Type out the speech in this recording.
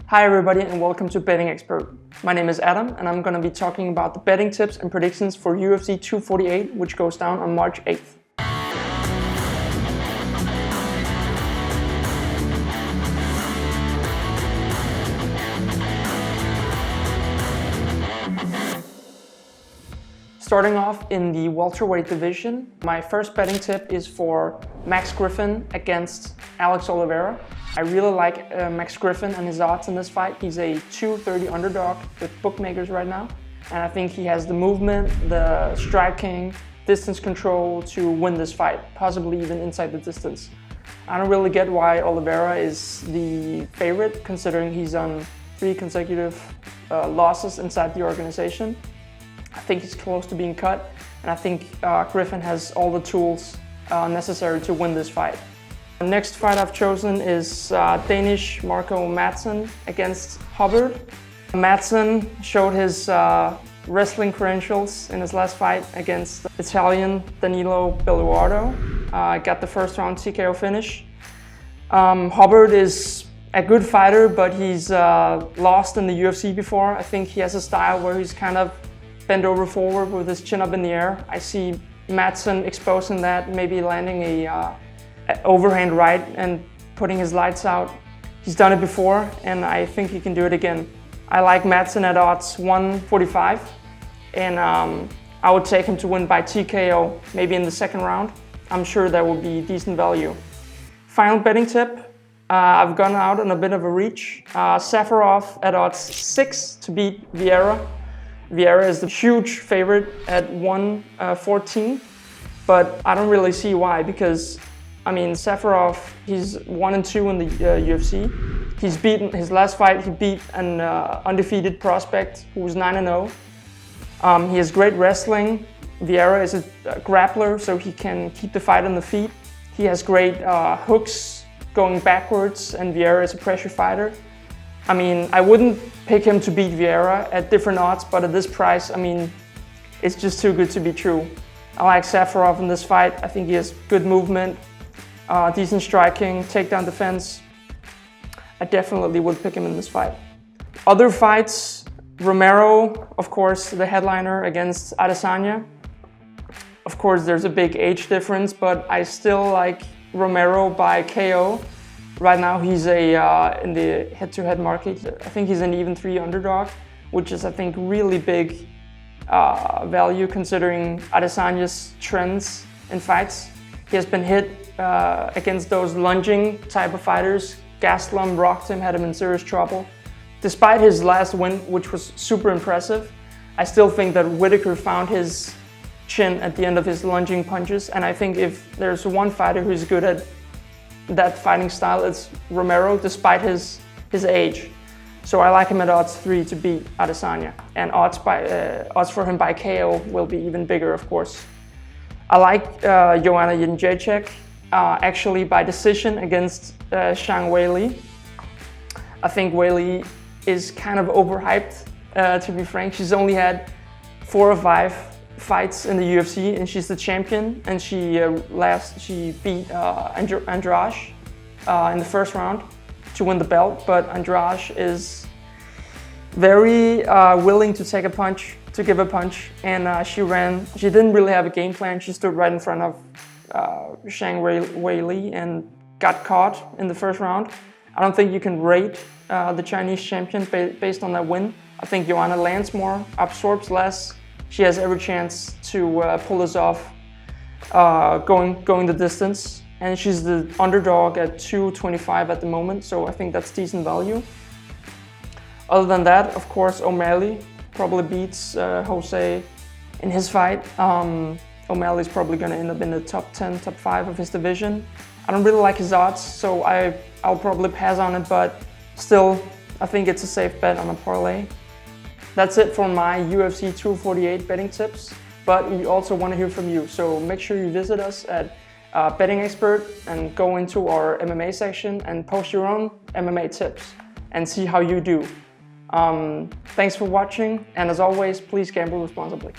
Hi everybody and welcome to Betting Expert. My name is Adam and I'm going to be talking about the betting tips and predictions for UFC 248, which goes down on March 8th. Starting off in the welterweight division, my first betting tip is for Max Griffin against Alex Oliveira. I really like Max Griffin and his odds in this fight. He's a 230 underdog with bookmakers right now. And I think he has the movement, the striking, distance control to win this fight, possibly even inside the distance. I don't really get why Oliveira is the favorite, considering he's on 3 consecutive losses inside the organization. I think he's close to being cut, and I think Griffin has all the tools necessary to win this fight. The next fight I've chosen is Danish Marco Matson against Hubbard. Matson showed his wrestling credentials in his last fight against Italian Danilo Belluardo. Got the first round TKO finish. Hubbard is a good fighter, but he's lost in the UFC before. I think he has a style where he's kind of bent over forward with his chin up in the air. I see Matson exposing that, maybe landing a overhand right and putting his lights out. He's done it before and I think he can do it again. I like Matson at odds 145 and I would take him to win by TKO, maybe in the second round. I'm sure that will be decent value. Final betting tip, I've gone out on a bit of a reach. Safarov at odds 6 to beat Vieira. Vieira is the huge favorite at 114, but I don't really see why, because I mean Safarov, he's 1-2 in the UFC. He's beaten his last fight. He beat an undefeated prospect who was 9-0. He has great wrestling. Vieira is a grappler, so he can keep the fight on the feet. He has great hooks going backwards, and Vieira is a pressure fighter. I mean, I wouldn't pick him to beat Vieira at different odds, but at this price, I mean, it's just too good to be true. I like Safarov in this fight. I think he has good movement, decent striking, takedown defense. I definitely would pick him in this fight. Other fights, Romero, of course, the headliner against Adesanya. Of course, there's a big age difference, but I still like Romero by KO. Right now he's in the head-to-head market. I think he's an even 3 underdog, which is I think really big value considering Adesanya's trends in fights. He has been hit against those lunging type of fighters. Gastelum rocked him, had him in serious trouble. Despite his last win, which was super impressive, I still think that Whitaker found his chin at the end of his lunging punches, and I think if there's one fighter who's good at that fighting style, it's Romero, despite his age. So I like him at odds 3 to beat Adesanya, and odds for him by KO will be even bigger, of course. I like Joanna Jędrzejczyk actually by decision against Zhang Weili. I think Weili is kind of overhyped, to be frank. She's only had 4 or 5 fights in the UFC and she's the champion, and she beat Andrade in the first round to win the belt, but Andrade is very willing to take a punch, to give a punch, and she didn't really have a game plan. She stood right in front of Zhang Weili and got caught in the first round. I don't think you can rate the Chinese champion based on that win. I think Joanna lands more, absorbs less. She has every chance to pull this off, going the distance. And she's the underdog at 225 at the moment, so I think that's decent value. Other than that, of course, O'Malley probably beats Jose in his fight. O'Malley's probably going to end up in the top 10, top 5 of his division. I don't really like his odds, so I'll probably pass on it, but still, I think it's a safe bet on a parlay. That's it for my UFC 248 betting tips, but we also want to hear from you. So make sure you visit us at Betting Expert and go into our MMA section and post your own MMA tips and see how you do. Thanks for watching, and as always, please gamble responsibly.